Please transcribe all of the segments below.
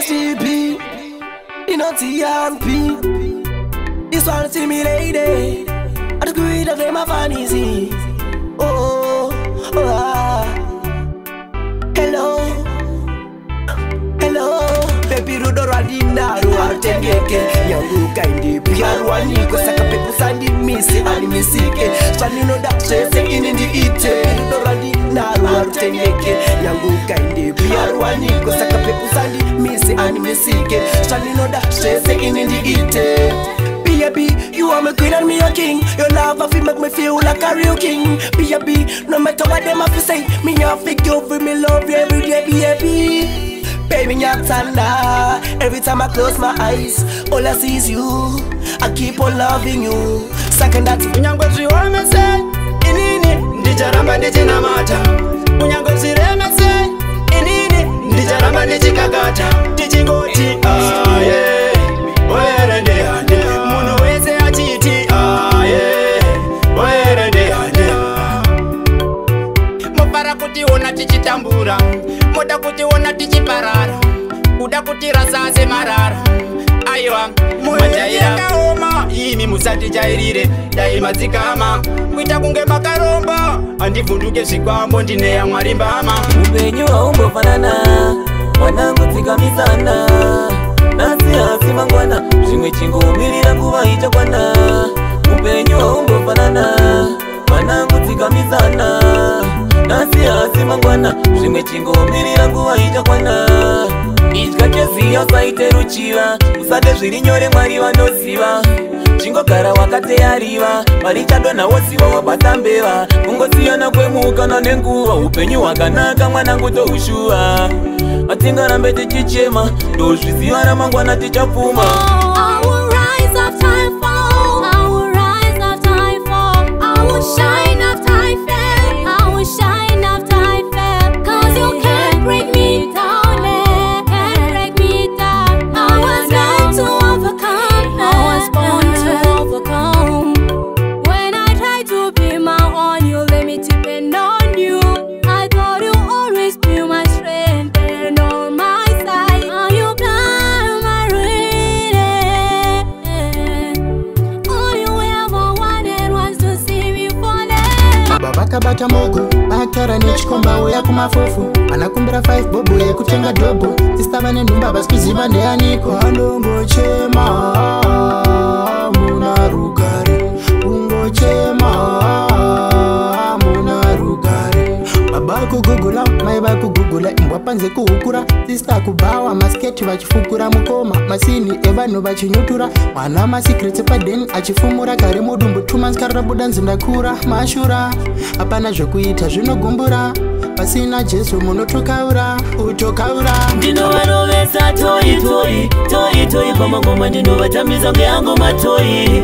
sleepy, you know TMP. This one see me lady, I just greed of them a fantasy. Oh, hello, baby rudo radina ruartengeke, nyangu kaindi piarwani kosaka pepu sandi misi animisike, swani no da stresse inindi ite, rudo radina ruartengeke, nyangu kaindi piarwani kosaka pepu sandi misi animisike, swani no da stresse inindi ite. Baby, you are my queen and me your king. Your love of make me feel like a real king. Baby, no matter what them have to say, me have to give you me love you every day, baby. Baby, you're tender. Every time I close my eyes, all I see is you. I keep on loving you. Second that unyangozi wamese inini ndijaramba ndichinamata. Unyangozi remese inini ndijaramba ndichikagata. Tichingoti yeah. Where they are there. Ona tichitambura, moda kuti ona tichiparara, kuda kuti rasase marara. Aiwa, majaira kaoma, imi musati jairire, daima zikama. Kuita kunge makaromba, andivunduke zvikwambo ndine ya Mwari mbama. Upenyu haumbofanana, wanangu tsikamizana. Nasi hasi mangwana, zvimwe chingomirira nguva ichakwana. Upenyu haumbofanana, wanangu tsikamizana. Nasi hasi mangwana, zvimwe chingomirira nguva ichakwana. Idya cheziyo saite ruchiva, usade zviri nyore Mwari vanoziva. Chingogara wakateyariva, Mwari chadonha woziva wabata mbeva. Kungosiyana kwemukana nenguva, upenyu hwakanaka mwanangu toushuva. Atingarambe tichichema, ndozviziva ramangwana tichapfuma. I will rise after I fall, I will rise after I fall, I will shine after I fail, I will shine after I fail. Cause you can't break me down, can't break me down. I was meant to overcome, I was born to overcome. When I try to be my own, you let me depend on you. I thought you always be my strength and on my side. Now you blind my reading. All you ever wanted was to see me falling. Bakabata mogo, bakara nechikomba uya kumafufu. Anakumbira 5 bobo yekutenga dobo. Sistava nendumba basikuziva ndeaniko. Anongochema muna rugare, ungochema muna rugare. Baba kugugula, mai bakugugula, imbwa panze kuhukura. Sister kubawa, masketi vachifukura mukoma. Masini evanhu vachinyutura. Mwana masikretsi padeni achifumura. Kare mudumbu 2 months karabuda nzindakura. Mashura, hapana zvokuita zvinogumbura. Pasina Jesu munotokaura, utokaura. Ndinovarovesa toi pamangoma ndinovatambisa ngeangoma toi.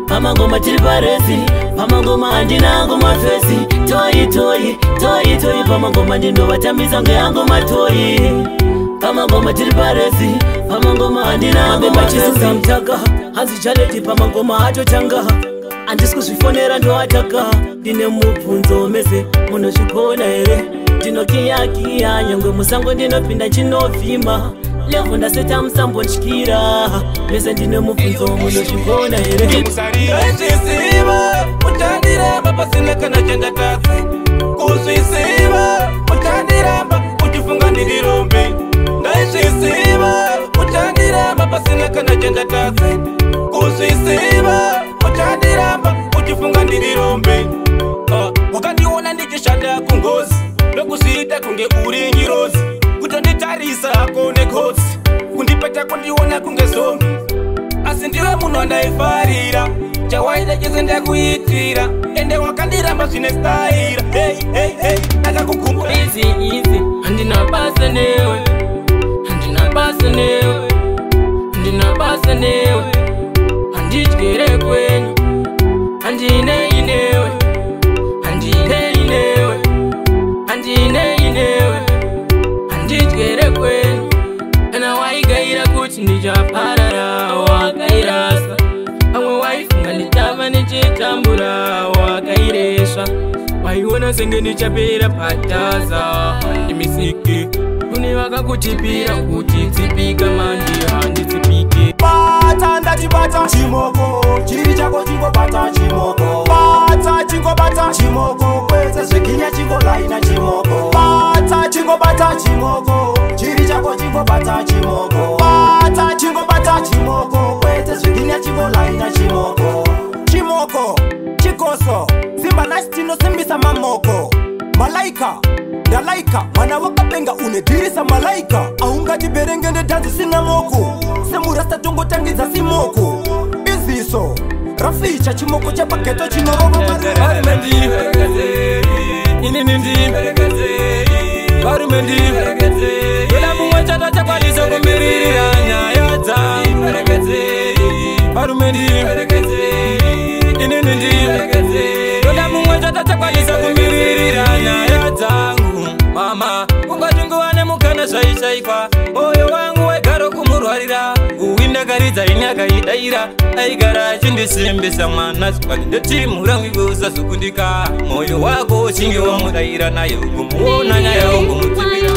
Pamangoma tiri paresi, pamangoma handina angoma fesi. Toi pamangoma ndinovatambisa ngeangoma toi. Pamangoma tiri paresi, pamangoma handina angoma fesi. Mtaka, hanzi chaleti pamangoma atotanga. Andisi kuzvifonera ndoataka. Ndine mubvunzo mese, munozvikona here? Ndinokiyakiya, nyangwe musango ndinopinda chinovhima. Levo ndaseta musambotyira, mese ndine mubvunzo munozvikona here? Ndazvisiva, utandiramba pasina kana chandatadzi. Kuzvisiva, utandiramba, uchifunga ndiri rombe. Ndazvisiva, utandiramba pasina kana chandatadzi. Kuzvisiva, utandiramba, uchifunga ndiri rombe. Ukandiona ndichishanda kungozi, ndokuziita kunge uri ngirozi. Kutonditarisa kone kotsi, kundipeta kundiona kunge zombi. Asi ndiwe munhu andaifarira, chawaida chese ndakuitira. Ende wakandiramba zvine staira. Hey, ndakakukumbura. Easy, handina basa newe, handina basa newe, handina basa newe. Handityere kwenyu, handinei newe, handinei newe, handinei newe. Handityere kwenyu, kana waigaira kuti ndichaparara wakairasa. Amwe waifunga nditava nechitambura wakaireswa. Waiona senge ndichapera pataza ndimisike kune vakakuchipira kuti tsipika mandi handitsipike bata ndatibata chimoko chiri chako chingobata chimoko bata chingobata chimoko kwete zveginya chingolaina chimoko bata chingobata chimoko chiri chako chingobata chimoko bata chingobata chimoko kwete zveginya chingolaina chimoko chimoko chikoso simba nasitino simbisa mamoko malaika ndalaika mwana wakapenga unedirisa malaika aungatiberengende dhanzi sina moko semurasta tongotangidza simoko iziso raficha chimoko chapaketo chinorova chakwanisa kumiririra nyaya dzangu mama ungatunguwane mukana zvaishaikwa moyo wangu waigara kumurwarira uwindagaridza inyakaidaira aigara achindisimbisa mwana zvikandindoti murangu usazokundika moyo wako uchinge wamudaira naye ugumuona nyaya ugumutsibira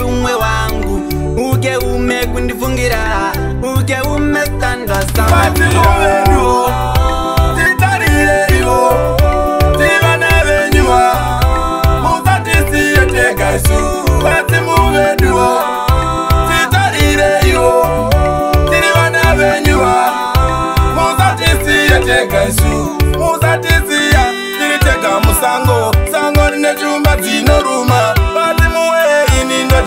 umwe wangu uke ume kundifungira uke ume standwa samatiwedu titarireivo tivanevenyuwa musatisiyetegasu vatimuveduwo titarireivo tirivanevenyuwa musatisiyetegasu musatisiya tiritega musango sango rine chumba dzinoruma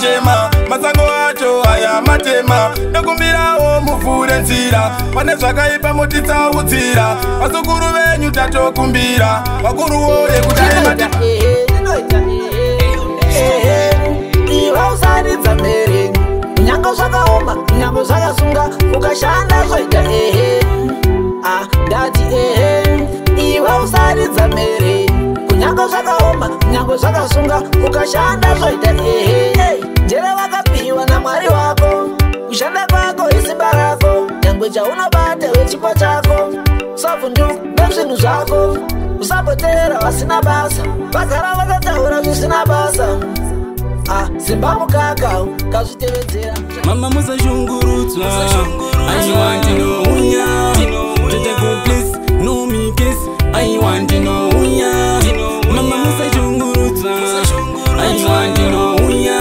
chema masango acho aya matema nekumbirawo muvhure nzira pane zvakaipa mutitsaudzira vasukuru venyu tatokumbira vakuruwo ekuchaimata iva usaridza mberi kunyange zvakaoma kunyange zvakasunga ukashanda zvaita ndati iva usaridza mberi kunyange zvakaoma kunyange zvakasunga ukashanda zvaita njere wakapiwa namwari wako kushanda kwako isimba rako nyangwe chaunobata wechipo chako usavhunduka nezvinhu zvako usapotera vasina basa vagara vakataura zvisina basa simba mukaka kazvitevedzera mama musashungurudzwa aiwa ndinouya tete please no me kiss aiwa ndinouya mama musashungurudzwa aiwa ndinouya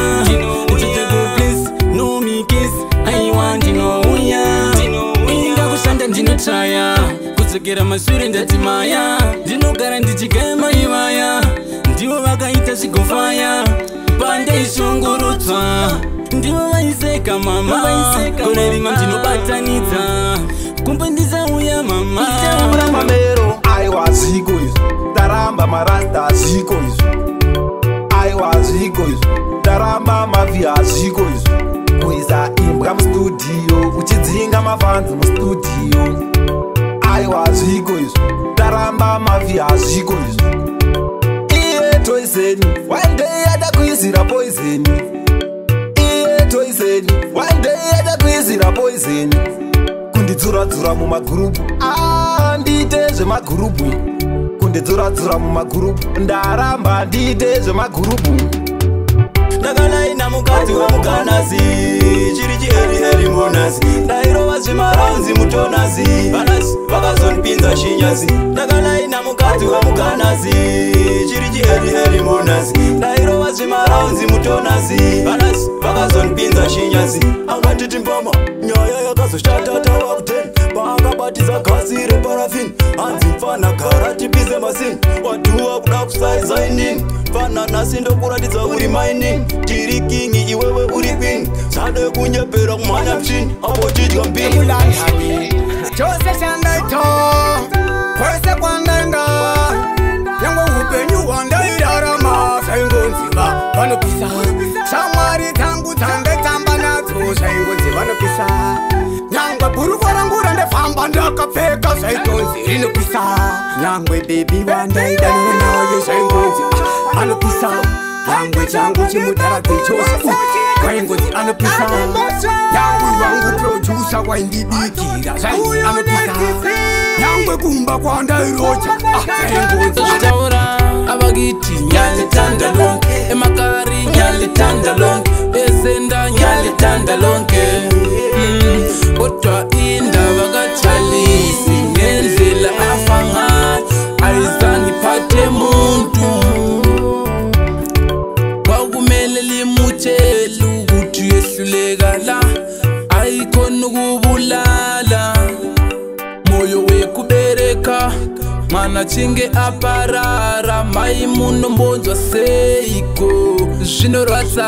tete please no me kiss aiwa ndinouya inga kushanda ndinotraya kudzokera mashure ndati maya ndinogara ndichigema ivaya ndivo vakaita zvigofaya pandeishungurudzwa ndivo vaiseka mama kune rimwe ndinobatanidza kumbe ndisauya mama mamero aiwa zviko izvo taramba marasta zviko izvo aiwa zviko izvo taramba mavhiya zviko izvo kuisa imbwa mustudio uchidzinga mafanzi mustudio aiwa zviko izvo taramba mavhiya zviko izvo iye toiseni one day atakuisira poiseni iye toiseni one day atakuisira poiseni kundidzuradzura mumagurupu ndiite zvemagurupu kundidzuradzura mumagurupu ndaramba ndiite zvemagurupu ndakanaina namukadzi wemuganasi chiri chieri monasi ndairova zvimaraunzi mutonasi vanasi vakazondipinza shinyasi ndakanai namukadzi wemuganasi chiri chieri monasi ndairova zvimaraunzi mutonasi vanasi vakazondipinza shinyasi angatiti mbama nyaya yakazoshata tawa ku10 paakabatisa gasi reparafini hanzi mfana gara tipize masini watuwa kuda kusaiza inini fana nasi ndokuratidza uri maini tiri kingi iwewe uri queen zvade kunyepera kumhanya mchini apo chidya mpini chose chandaito kwese kwandaenda nyangwe upenyu hwandairarama zvaingonziva vanopisa shamwari dzangu dzandaitamba nadzo zvaingonzi vanopisa nyangwe bhuruko rangu randefamba ndakapfeka zvaitonzi rinopisa nyangwe bebi vandaidanana nayo zvaingonzi anopisa nyangwe changu chimudharadzi chose kwaingonzi anopisa nyangwe wangu produsa waindibikira zvainzi anopisa nyangwe kumba kwandairocha zvaingonzi taura abagiti nyalitanda lonke emakari nyalitanda lonke ezenda nyalitanda lonke kodwa indaba kaChalisi ngendlela afa ngayo ayizangiphathe muntu kwakumele limutshele ukuthi yehluleka la ayikhona ukubulala moyo wekubereka mana chinge aparara mai muno mbonzwa seiko zvinorwadza